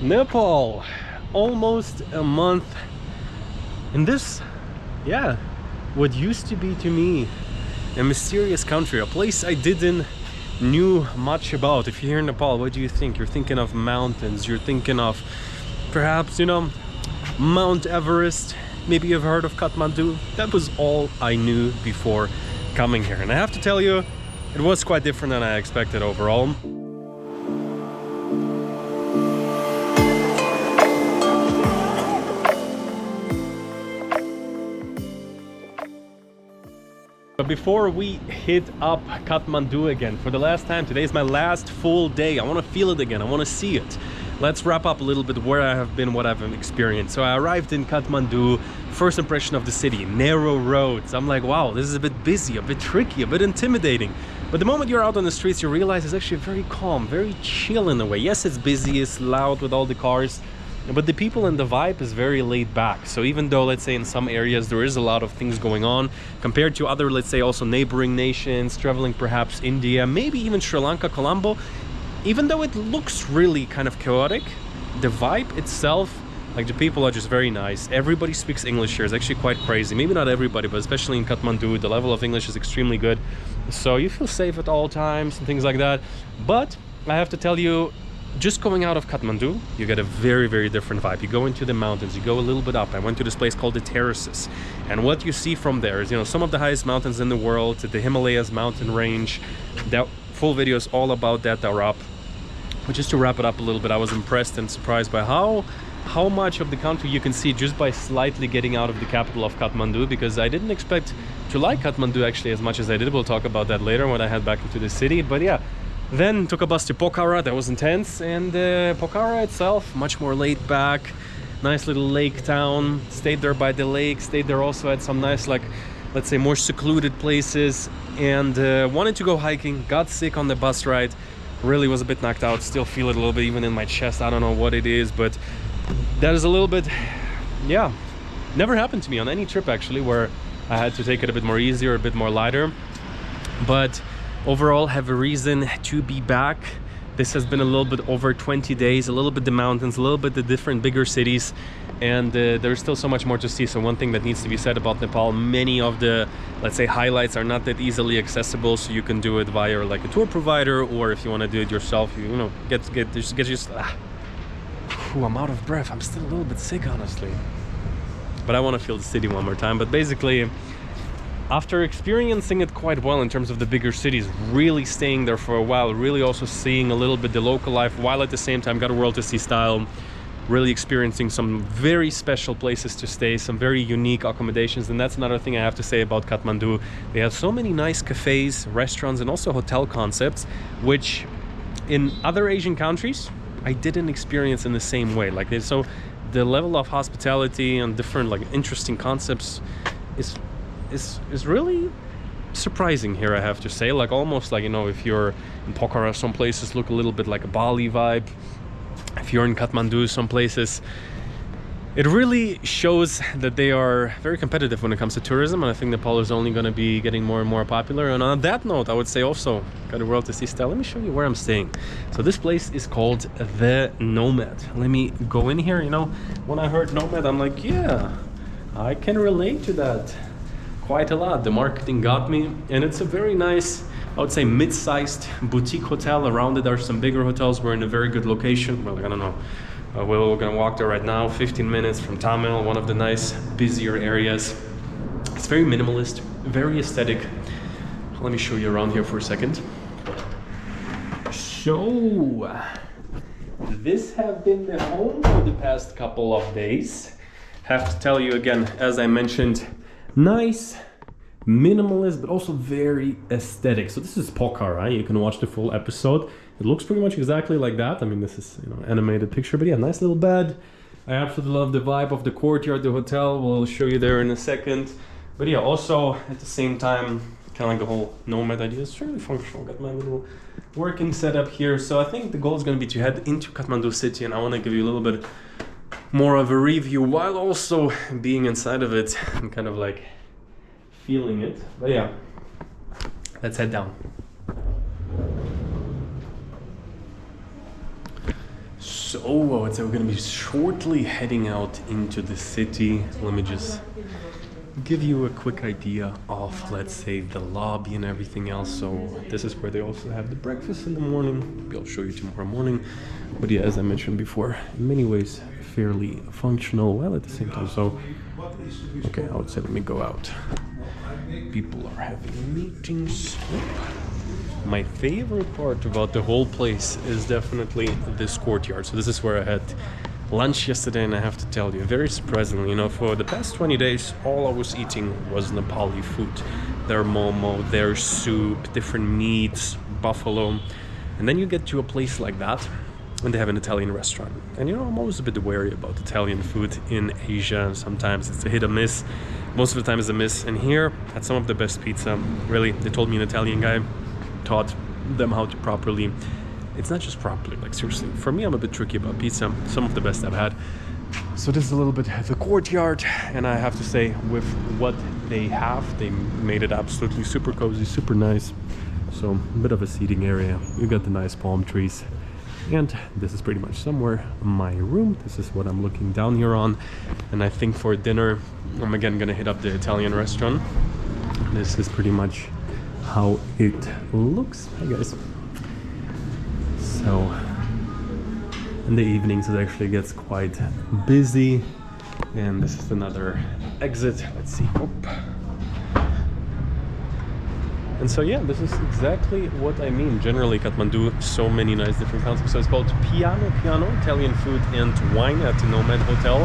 Nepal, almost a month in this, yeah, what used to be to me a mysterious country, a place I didn't knew much about. If you're here in Nepal, what do you think? You're thinking of mountains, you're thinking of perhaps, you know, Mount Everest. Maybe you've heard of Kathmandu. That was all I knew before coming here, and I have to tell you, it was quite different than I expected overall. But before we hit up Kathmandu again for the last time, today is my last full day. I want to feel it again, I want to see it. Let's wrap up a little bit where I have been, what I've experienced. So I arrived in Kathmandu, first impression of the city, narrow roads. I'm like, wow, this is a bit busy, a bit tricky, a bit intimidating. But the moment you're out on the streets, you realize it's actually very calm, very chill in a way. Yes, it's busy, it's loud with all the cars, but the people and the vibe is very laid back. So even though, let's say, in some areas there is a lot of things going on compared to other, let's say, also neighboring nations, traveling perhaps India, maybe even Sri Lanka, Colombo, even though it looks really kind of chaotic, the vibe itself, like the people are just very nice. Everybody speaks English here. It's actually quite crazy. Maybe not everybody, but especially in Kathmandu, the level of English is extremely good. So you feel safe at all times and things like that. But I have to tell you, just going out of Kathmandu, you get a very, very different vibe. You go into the mountains, you go a little bit up. I went to this place called the Terraces, and what you see from there is, you know, some of the highest mountains in the world, the Himalayas mountain range. That full video is all about that. They're up. But just to wrap it up a little bit, I was impressed and surprised by how much of the country you can see just by slightly getting out of the capital of Kathmandu, because I didn't expect to like Kathmandu actually as much as I did. We'll talk about that later when I head back into the city. But yeah, then took a bus to Pokhara. That was intense. And Pokhara itself, much more laid back, nice little lake town. Stayed there by the lake, stayed there also at some nice, like, let's say, more secluded places, and wanted to go hiking. Got sick on the bus ride, really was a bit knocked out, still feel it a little bit even in my chest. I don't know what it is, but that is a little bit, yeah, never happened to me on any trip actually, where I had to take it a bit more easier, a bit more lighter. But overall, have a reason to be back. This has been a little bit over 20 days, a little bit the mountains, a little bit the different bigger cities, and there's still so much more to see. So one thing that needs to be said about Nepal, many of the, let's say, highlights are not that easily accessible, so you can do it via like a tour provider, or if you want to do it yourself, you know, I'm out of breath. I'm still a little bit sick, honestly, but I want to feel the city one more time. But basically, after experiencing it quite well in terms of the bigger cities, really staying there for a while, really also seeing a little bit the local life, while at the same time got a world to see style, really experiencing some very special places to stay, some very unique accommodations. And that's another thing I have to say about Kathmandu. They have so many nice cafes, restaurants, and also hotel concepts, which in other Asian countries I didn't experience in the same way. Like, so the level of hospitality and different, like, interesting concepts is really surprising here, I have to say. Like, almost like, you know, if you're in Pokhara, some places look a little bit like a Bali vibe. If you're in Kathmandu, some places, it really shows that they are very competitive when it comes to tourism, and I think Nepal is only going to be getting more and more popular. And on that note, I would say also got a world to see style. Let me show you where I'm staying. So this place is called the Nomad. Let me go in here. You know, when I heard Nomad, I'm like, yeah, I can relate to that quite a lot. The marketing got me, and it's a very nice, I would say, mid-sized boutique hotel. Around it are some bigger hotels. We're in a very good location. Well, I don't know. We're gonna walk there right now, 15 minutes from Thamel, one of the nice, busier areas. It's very minimalist, very aesthetic. Let me show you around here for a second. So, this has been the home for the past couple of days. Have to tell you again, as I mentioned, nice, minimalist, but also very aesthetic. So this is Pokhara. You can watch the full episode. It looks pretty much exactly like that. I mean, this is, you know, animated picture, but yeah, nice little bed. I absolutely love the vibe of the courtyard, the hotel. We'll show you there in a second. But yeah, also at the same time, kind of like the whole Nomad idea. It's really functional. Got my little working setup here. So I think the goal is going to be to head into Kathmandu city, and I want to give you a little bit more of a review while also being inside of it and kind of like feeling it. But yeah, let's head down. So I would say we're gonna be shortly heading out into the city. Let me just give you a quick idea of, let's say, the lobby and everything else. So this is where they also have the breakfast in the morning. Maybe I'll show you tomorrow morning. But yeah, as I mentioned before, in many ways fairly functional, while at the same time. So okay, I would say let me go out. People are having meetings. My favorite part about the whole place is definitely this courtyard. So this is where I had lunch yesterday, and I have to tell you, very surprisingly, you know, for the past 20 days, all I was eating was Nepali food. Their momo, their soup, different meats, buffalo. And then you get to a place like that, and they have an Italian restaurant. And you know, I'm always a bit wary about Italian food in Asia. Sometimes it's a hit or miss. Most of the time it's a miss. And here, had some of the best pizza. Really, they told me an Italian guy taught them how to properly, it's not just properly, like seriously, for me I'm a bit tricky about pizza, some of the best I've had. So this is a little bit the courtyard, and I have to say, with what they have, they made it absolutely super cozy, super nice. So a bit of a seating area, you got the nice palm trees, and this is pretty much somewhere my room. This is what I'm looking down here on, and I think for dinner I'm again gonna hit up the Italian restaurant. This is pretty much how it looks. Hi guys. So in the evenings it actually gets quite busy, and this is another exit. Let's see. And so yeah, this is exactly what I mean. Generally Kathmandu, so many nice different concepts. So it's called Piano Italian food and wine at the Nomad Hotel.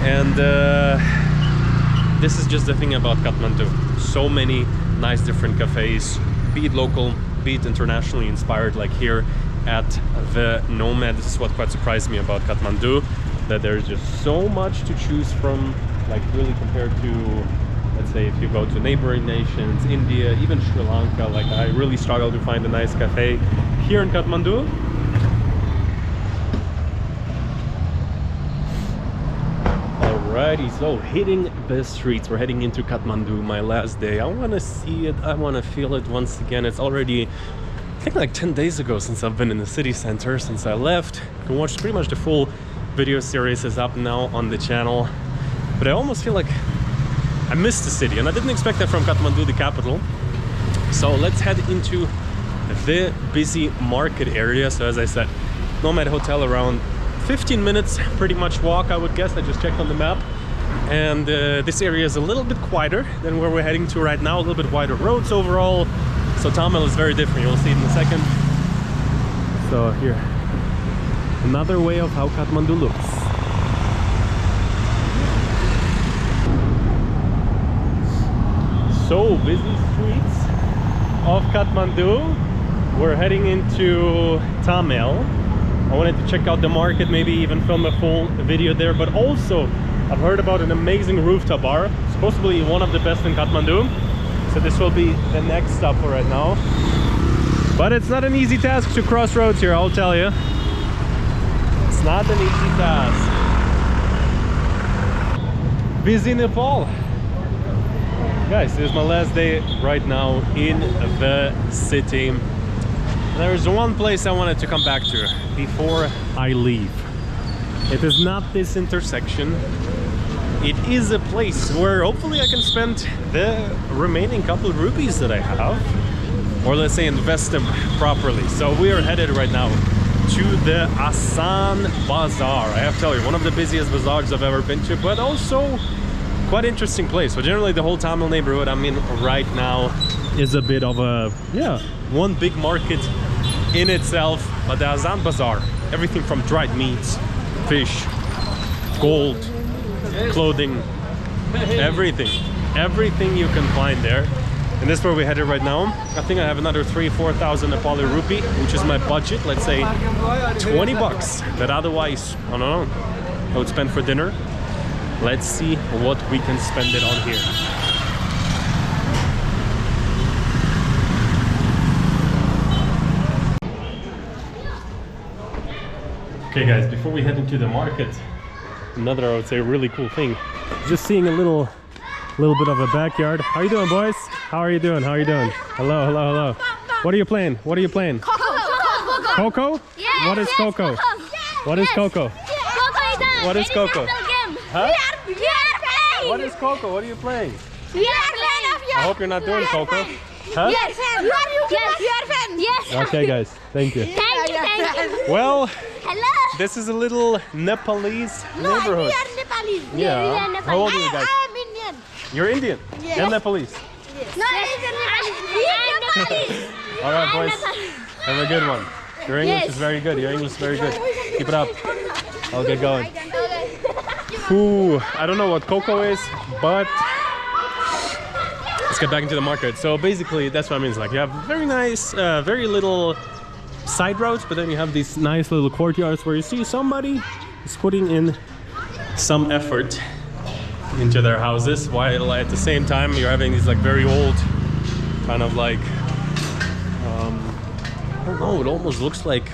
And this is just the thing about Kathmandu. So many nice different cafes, be it local, be it internationally inspired, like here at the Nomad. This is what quite surprised me about Kathmandu, that there's just so much to choose from, like really compared to, let's say, if you go to neighboring nations, India, even Sri Lanka. Like I really struggle to find a nice cafe here in Kathmandu. Alrighty, so hitting the streets, we're heading into Kathmandu, my last day. I want to see it, I want to feel it once again. It's already, I think, like 10 days ago since I've been in the city center, since I left. You can watch pretty much the full video series is up now on the channel. But I almost feel like I missed the city, and I didn't expect that from Kathmandu, the capital. So let's head into the busy market area. So as I said, Nomad Hotel around 15 minutes pretty much walk, I would guess. I just checked on the map, and this area is a little bit quieter than where we're heading to right now, a little bit wider roads overall. So Thamel is very different, you'll see it in a second. So here, another way of how Kathmandu looks. So busy streets of Kathmandu. We're heading into Thamel. I wanted to check out the market, maybe even film a full video there, but also I've heard about an amazing rooftop bar, supposedly one of the best in Kathmandu. So this will be the next stop for right now. But it's not an easy task to cross roads here, I'll tell you. It's not an easy task. Busy Nepal. Guys, this is my last day right now in the city. There's one place I wanted to come back to before I leave. It is not this intersection. It is a place where hopefully I can spend the remaining couple of rupees that I have, or let's say invest them properly. So we are headed right now to the Assan Bazaar. I have to tell you, one of the busiest bazaars I've ever been to, but also quite interesting place. So generally the whole Thamel neighborhood I'm in right now is a bit of a, yeah, one big market in itself. But the Assan Bazaar, everything from dried meats, fish, gold, clothing, everything you can find there. And this is where we're headed right now. I think I have another 3,000-4,000 Nepali rupee, which is my budget, let's say 20 bucks that otherwise, I don't know, I would spend for dinner. Let's see what we can spend it on here. Okay guys, before we head into the market, another, I would say, really cool thing. Just seeing a little bit of a backyard. How you doing, boys? How are you doing? How are you doing? Hello, hello, hello. What are you playing? What are you playing? Coco. Coco? Yes. What is Coco? What is Coco? What is Coco? Huh? We are playing. What is Coco? What are you playing? We are playing. I hope you're not doing Coco. Huh? Yes. You are fan. Yes. Okay, guys. Thank you. Thank you. Well, Hello. this is a little Nepalese neighborhood. We are Nepali. Yeah. We are How old are you guys? I am Indian. You're Indian Yes. and Nepalese. No, we are Nepali. All right, boys. Have a good one. Your English is very good. Your English is very good. Keep it up. I'll get going. Ooh, I don't know what Coco is, but let's get back into the market. So basically, that's what I mean. It's like you have very nice, very little side roads, but then you have these nice little courtyards where you see somebody is putting in some effort into their houses, while at the same time you're having these like very old kind of like I don't know, it almost looks like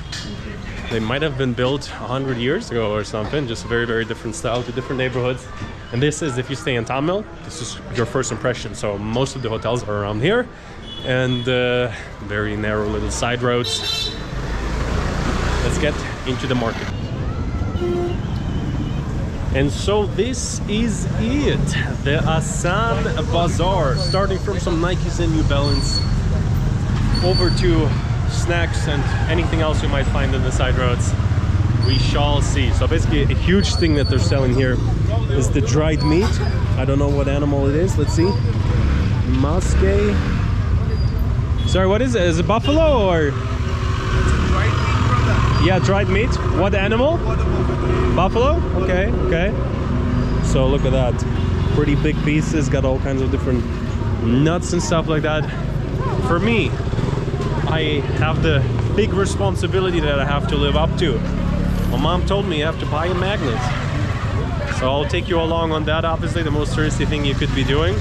they might have been built 100 years ago or something, just very, very different style to different neighborhoods. And this is, if you stay in Thamel, this is your first impression. So most of the hotels are around here, and very narrow little side roads. Let's get into the market. And so this is it, the Assan Bazaar, starting from some Nikes and New Balance over to snacks and anything else you might find in the side roads. We shall see. So basically a huge thing that they're selling here is the dried meat. I don't know what animal it is. Let's see. Muskie. Sorry, what is it? Is it buffalo or? Dried meat, brother. Yeah, dried meat. What animal? Buffalo? Okay, okay. So look at that. Pretty big pieces, got all kinds of different nuts and stuff like that. For me, I have the big responsibility that I have to live up to. My mom told me you have to buy a magnet. So I'll take you along on that, obviously the most touristy thing you could be doing.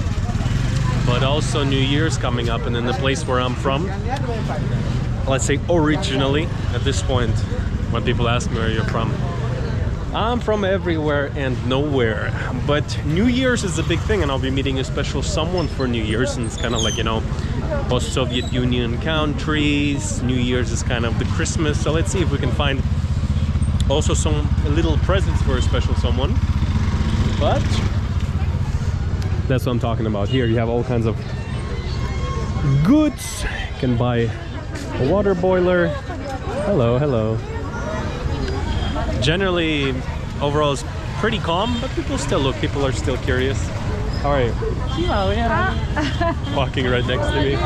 But also New Year's coming up, and in the place where I'm from, let's say originally, at this point, when people ask me where you're from, I'm from everywhere and nowhere. But New Year's is a big thing, and I'll be meeting a special someone for New Year's, and it's kind of like, you know, post-Soviet Union countries. New Year's is kind of the Christmas, so let's see if we can find also some little presents for a special someone. But that's what I'm talking about. Here you have all kinds of goods. You can buy a water boiler. Hello, hello. Generally, overall, it's pretty calm, but people still look. People are still curious. How are you? Walking right next to me.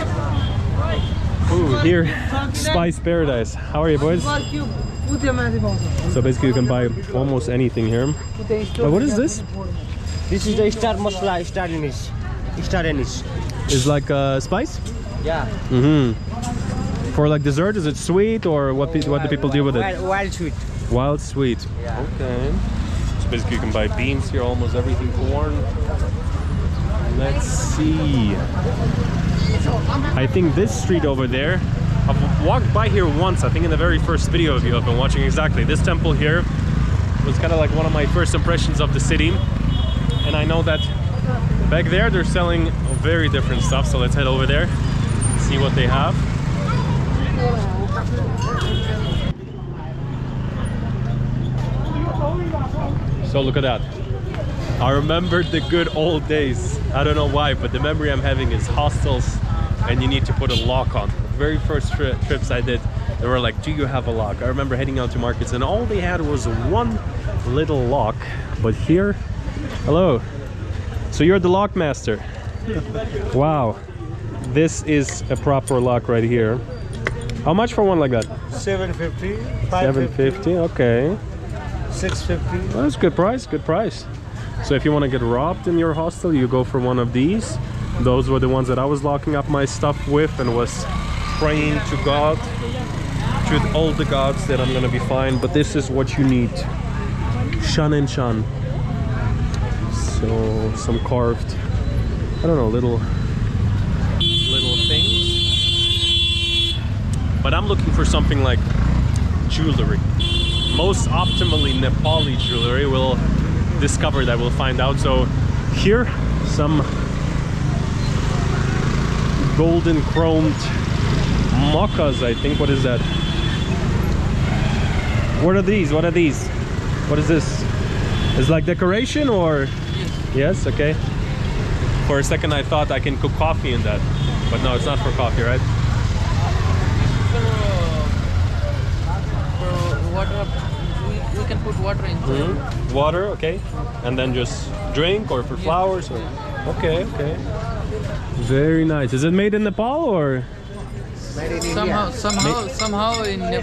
Ooh, here, Spice Paradise. How are you, boys? So basically, you can buy almost anything here. What is this? This is the star masala, star anise. Star anise. Is like spice? Yeah. Mm-hmm. For like dessert, is it sweet or what do people do with it? Wild sweet. Wild sweet. Yeah. Okay. So basically, you can buy beans here, almost everything, corn. Let's see. I think this street over there, I've walked by here once, I think in the very first video of you I've been watching. Exactly, this temple here was kind of like one of my first impressions of the city, and I know that back there they're selling very different stuff, so let's head over there, see what they have. So look at that. I remembered the good old days. I don't know why, but the memory I'm having is hostels and you need to put a lock on. The very first trips I did, they were like, do you have a lock? I remember heading out to markets and all they had was one little lock. But here, hello. So you're the lock master. Wow. This is a proper lock right here. How much for one like that? 750. 750, okay. 650. Well, that's a good price, good price. So if you want to get robbed in your hostel, you go for one of these. Those were the ones that I was locking up my stuff with and was praying to God, to all the gods, that I'm gonna be fine. But this is what you need. Shan and Shan. So some carved, I don't know, little things. But I'm looking for something like jewelry. Most optimally Nepali jewelry. We'll discover that, we'll find out. So here, some golden chromed mochas, I think. What is that? What are these? What are these? What is this? Is like decoration or? Yes, okay. For a second I thought I can cook coffee in that. But no, it's not for coffee, right? For water, we can put water inside. Water, okay. And then just drink or for flowers or... Okay, okay. Very nice. Is it made in Nepal or? Somehow in Nepal, somehow in India.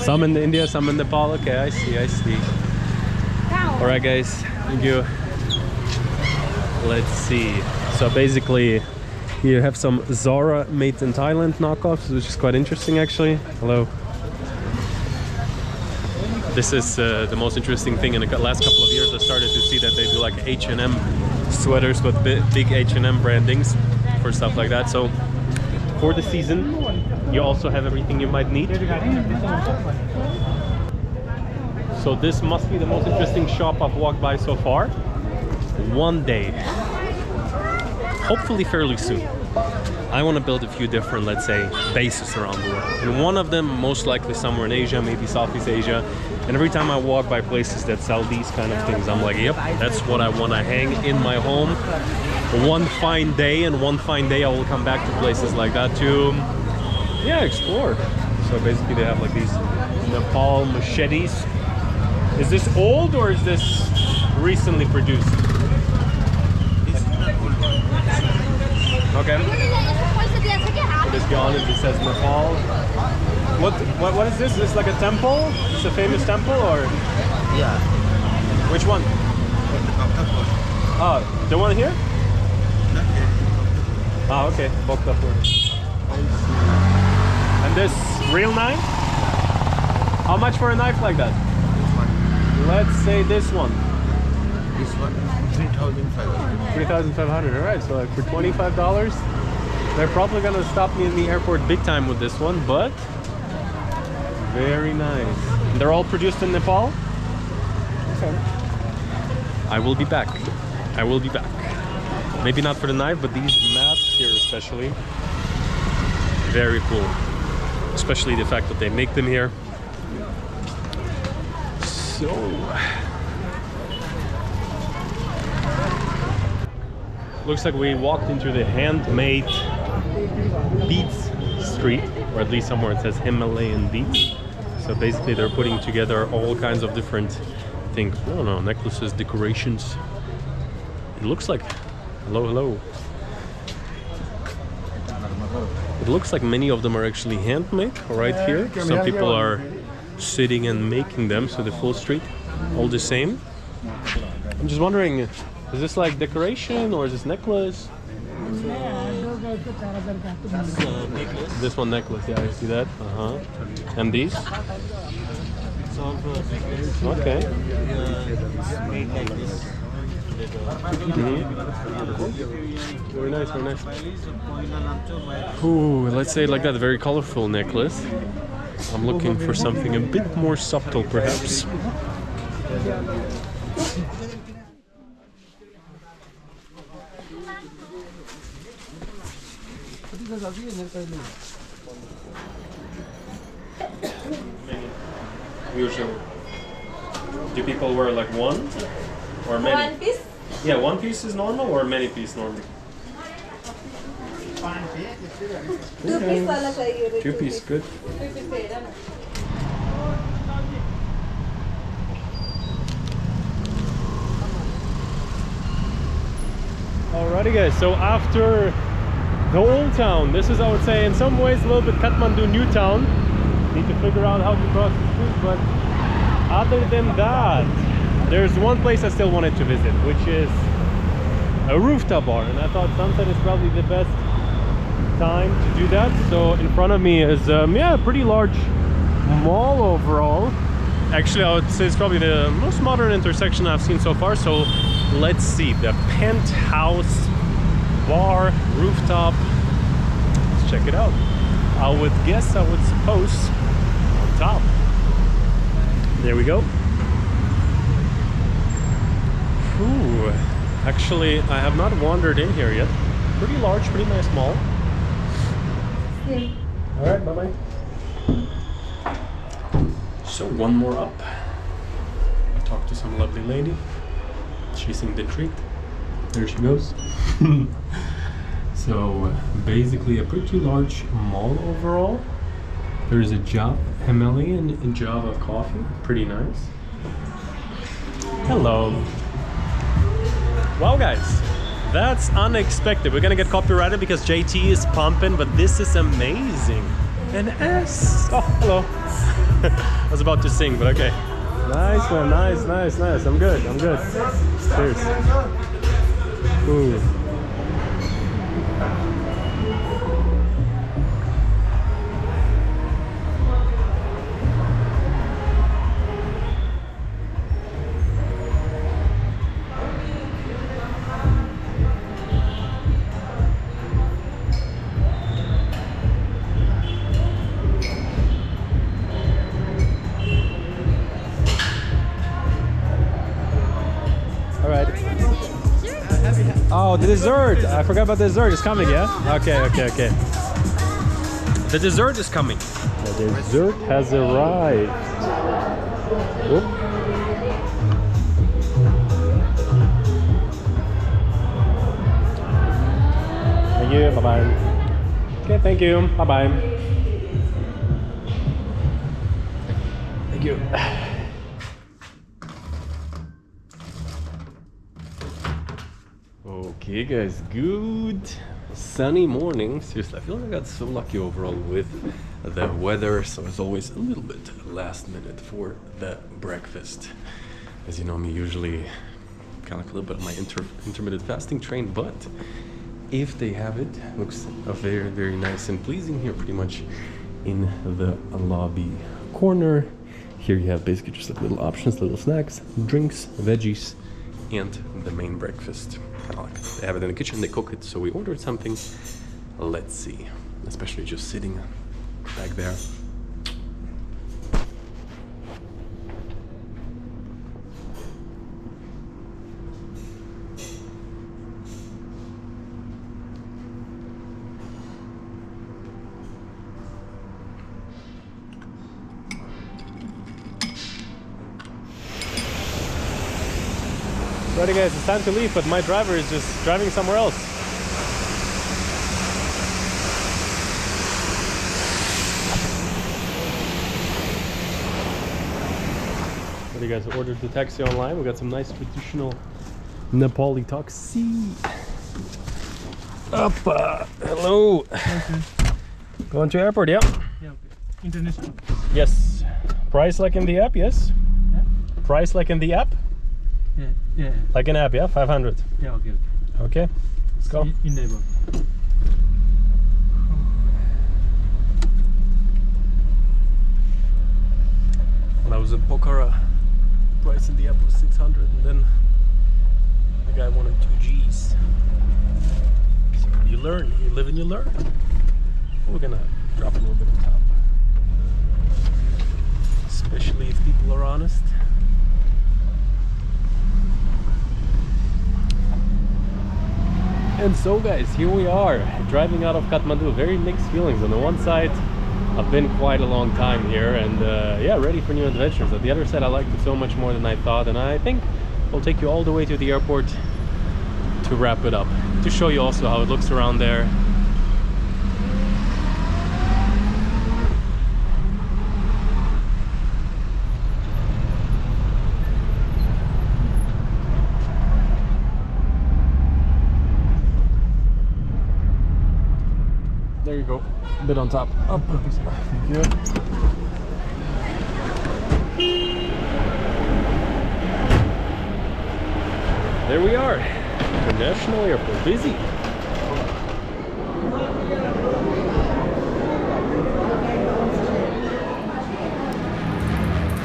Some in India, some in Nepal. Okay, I see, I see. All right, guys. Thank you. Let's see. So basically, you have some Zara made in Thailand knockoffs, which is quite interesting, actually. Hello. This is the most interesting thing in the last couple of years. I started to see that they do like H&M sweaters with big H&M brandings for stuff like that. So for the season, you also have everything you might need. So this must be the most interesting shop I've walked by so far. One day, hopefully fairly soon, I want to build a few different, let's say, bases around the world. And one of them, most likely somewhere in Asia, maybe Southeast Asia. And every time I walk by places that sell these kind of things, I'm like, yep, that's what I want to hang in my home. One fine day, and one fine day I will come back to places like that to, yeah, explore. So basically they have like these Nepal machetes. Is this old or is this recently produced? Okay. So this guy on it, it says Nepal. What is this? Is this like a temple? Is this a famous temple or? Yeah. Which one? Oh, the one here? Ah, okay. Bokhtapur. And this real knife? How much for a knife like that? Let's say this one. This one, 3,500. 3,500. All right. So like for $25, they're probably gonna stop me in the airport big time with this one, but very nice. And they're all produced in Nepal. Okay. I will be back. I will be back. Maybe not for the knife, but these masks here especially. Very cool. Especially the fact that they make them here. So looks like we walked into the handmade beads street, or at least somewhere it says Himalayan beads. So basically they're putting together all kinds of different things. I don't know, necklaces, decorations. It looks like, hello. It looks like many of them are actually handmade right here. Some people are sitting and making them, so the full street, all the same. I'm just wondering, is this like decoration or is this necklace? This one necklace, yeah, I see that. And these? Okay. Very nice, very nice. Ooh, let's say like that, a very colorful necklace. I'm looking for something a bit more subtle, perhaps. Usually, do people wear like one or many? One piece? Yeah, one piece is normal or many piece normal? Two piece वाला चाहिए. Two piece, good. Alrighty guys, so after the old town, this is, I would say, in some ways a little bit Kathmandu new town. Need to figure out how to cross the street, but other than that, there's one place I still wanted to visit, which is a rooftop bar, and I thought sunset is probably the best time to do that. So in front of me is yeah, a pretty large mall overall. Actually, I would say it's probably the most modern intersection I've seen so far. So let's see, the penthouse bar rooftop. Let's check it out. I would suppose on top. There we go. Ooh, actually I have not wandered in here yet. Pretty large, pretty nice mall. All right, bye-bye. So one more up. I talked to some lovely lady. She seemed intrigued. There she goes. So basically a pretty large mall overall. There's a Himalayan Java coffee, pretty nice. Hello. Wow guys, that's unexpected. We're gonna get copyrighted because JT is pumping, but this is amazing. An S. Oh, hello. I was about to sing, but okay. Nice one, nice. I'm good. Cheers. Ooh. Oh, the dessert! I forgot about the dessert. It's coming, yeah? Okay. The dessert is coming. The dessert has arrived. Whoop. Thank you. Bye-bye. Okay, thank you. Bye-bye. Thank you. Okay guys, good sunny morning. Seriously, I feel like I got so lucky overall with the weather, so it's always a little bit last minute for the breakfast. As you know, me usually kind of like a little bit of my intermittent fasting train, but if they have it, looks very, very nice and pleasing here pretty much in the lobby corner. Here you have basically just like little options, little snacks, drinks, veggies, and the main breakfast. Kind of like they have it in the kitchen, they cook it, so we ordered something. Let's see, especially just sitting back there. Ready guys, it's time to leave, but my driver is just driving somewhere else. Ready guys, I ordered the taxi online. We got some nice traditional Nepali taxi. Up, hello. Okay. Going to airport, yeah? Yeah, okay. International. Yes. Price like in the app, yes? Yeah? Price like in the app? Yeah. Like an app, yeah? 500. Yeah, okay. Okay, let's go. In neighbor. When I was in Pokhara, price in the app was 600, and then the guy wanted 2 Gs. So you learn, you live and you learn. We're gonna drop a little bit on top, especially if people are honest. And so guys, here we are, driving out of Kathmandu. Very mixed feelings. On the one side, I've been quite a long time here and yeah, ready for new adventures. At the other side, I liked it so much more than I thought, and I think we'll take you all the way to the airport to wrap it up, to show you also how it looks around there. There you go, a bit on top. Up. Thank you. There we are, International Airport, busy.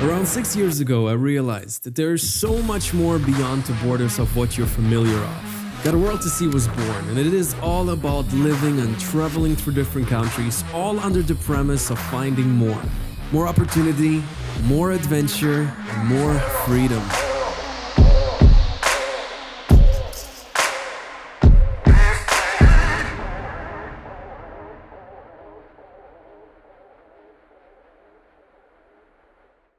Around 6 years ago, I realized that there is so much more beyond the borders of what you're familiar of. Got a World to See was born, and it is all about living and traveling through different countries, all under the premise of finding more. More opportunity, more adventure, and more freedom.